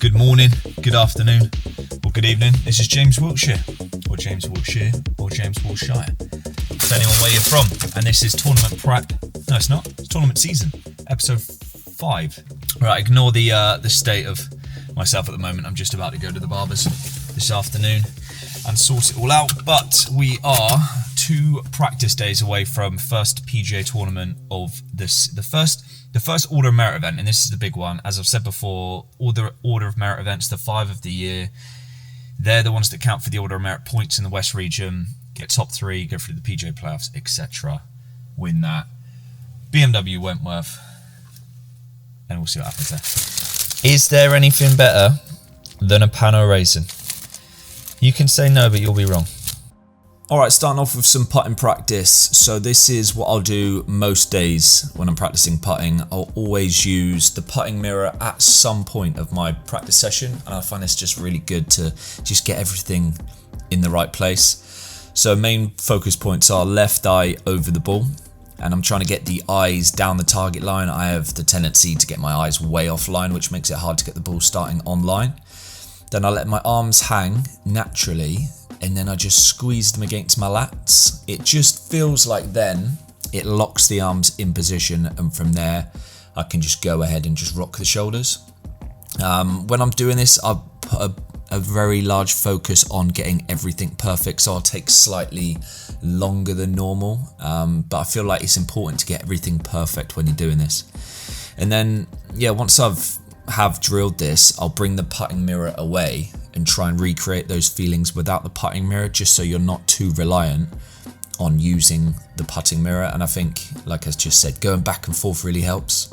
Good morning, good afternoon, or good evening. This is James Wiltshire, or James Wiltshire, or James Wiltshire, depending on where you're from. And this is tournament prep. No, it's not. It's tournament season, episode 5. Right, ignore the state of myself at the moment. I'm just about to go to the barber's this afternoon and sort it all out. But we are 2 practice days away from first PGA tournament of this, the first Order of Merit event, and this is the big one. As I've said before, all the Order of Merit events, the 5 of the year, they're the ones that count for the Order of Merit points in the West region, get top 3, go through the PGA playoffs, etc. Win that. BMW Wentworth, and we'll see what happens there. Is there anything better than a Pano Raisin? You can say no, but you'll be wrong. Alright, starting off with some putting practice. So this is what I'll do most days when I'm practicing putting. I'll always use the putting mirror at some point of my practice session, and I find it's just really good to just get everything in the right place. So main focus points are left eye over the ball, and I'm trying to get the eyes down the target line. I have the tendency to get my eyes way offline, which makes it hard to get the ball starting online. Then I let my arms hang naturally, and then I just squeeze them against my lats. It just feels like then it locks the arms in position, and from there I can just go ahead and just rock the shoulders. When I'm doing this, I'll put a very large focus on getting everything perfect, so I'll take slightly longer than normal, but I feel like it's important to get everything perfect when you're doing this. And then once have drilled this, I'll bring the putting mirror away and try and recreate those feelings without the putting mirror, just so you're not too reliant on using the putting mirror. And I think, like I just said, going back and forth really helps,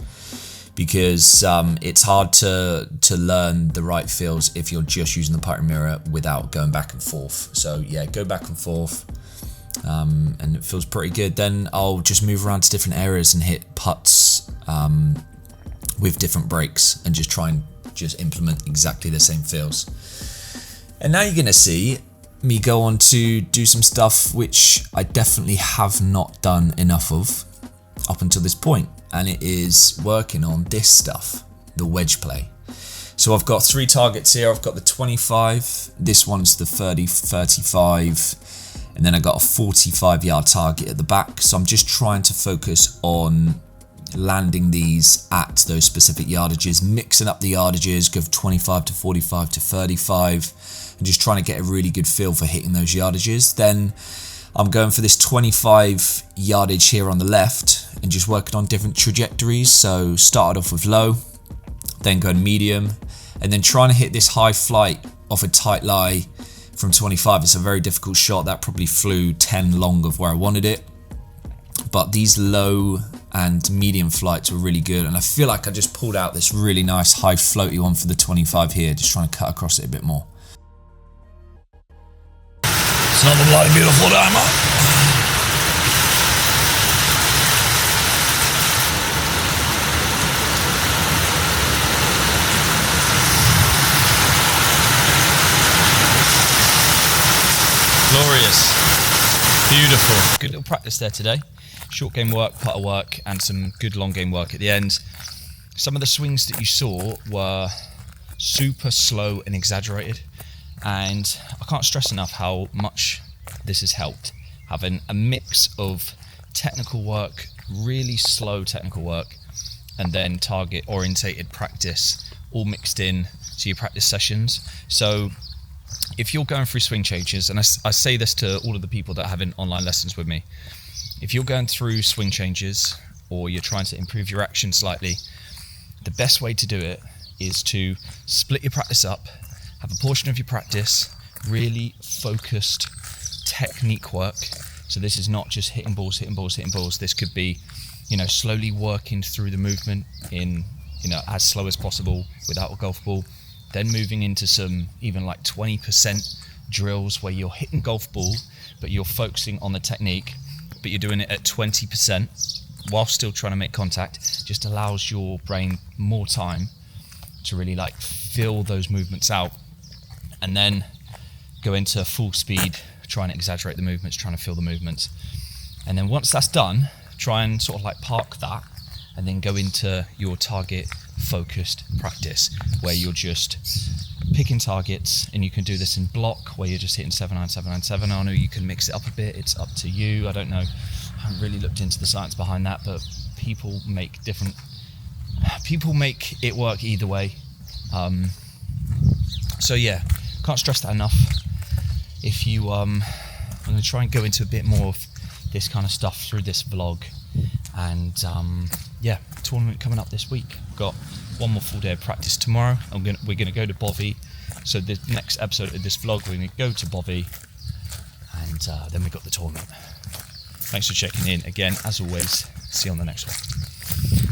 because it's hard to learn the right feels if you're just using the putting mirror without going back and forth. So go back and forth, and it feels pretty good. Then I'll just move around to different areas and hit putts with different breaks, and just try and just implement exactly the same feels. And now you're going to see me go on to do some stuff which I definitely have not done enough of up until this point, and it is working on this stuff, the wedge play. So I've got 3 targets here. I've got the 25, this one's the 30, 35, and then I got a 45 yard target at the back. So I'm just trying to focus on landing these at those specific yardages, mixing up the yardages, go from 25 to 45 to 35, and just trying to get a really good feel for hitting those yardages. Then I'm going for this 25 yardage here on the left and just working on different trajectories. So started off with low, then going medium, and then trying to hit this high flight off a tight lie from 25. It's a very difficult shot. That probably flew 10 long of where I wanted it. But these low and medium flights were really good, and I feel like I just pulled out this really nice high floaty one for the 25 here, just trying to cut across it a bit more. It's not the bloody beautiful diamond. Glorious. Beautiful. Good little practice there today. Short game work, putter work, and some good long game work at the end. Some of the swings that you saw were super slow and exaggerated, and I can't stress enough how much this has helped. Having a mix of technical work, really slow technical work, and then target orientated practice all mixed in to your practice sessions. So if you're going through swing changes, and I say this to all of the people that are having online lessons with me, if you're going through swing changes or you're trying to improve your action slightly, the best way to do it is to split your practice up, have a portion of your practice really focused technique work. So this is not just hitting balls. This could be, slowly working through the movement in, as slow as possible without a golf ball. Then moving into some even like 20% drills where you're hitting golf ball, but you're focusing on the technique, but you're doing it at 20% while still trying to make contact. Just allows your brain more time to really fill those movements out, and then go into full speed, trying to exaggerate the movements, trying to feel the movements. And then once that's done, try and sort of park that, and then go into your target focused practice where you're just picking targets, and you can do this in block where you're just hitting 7-9, 7-9, 7. I know you can mix it up a bit, it's up to you. I don't know, I haven't really looked into the science behind that, but people make it work either way. So yeah, can't stress that enough. If you I'm going to try and go into a bit more of this kind of stuff through this vlog, and yeah, tournament coming up this week. Got one more full day of practice tomorrow. We're going to go to Bovey. So the next episode of this vlog, we're going to go to Bovey, and then we've got the tournament. Thanks for checking in again. As always, see you on the next one.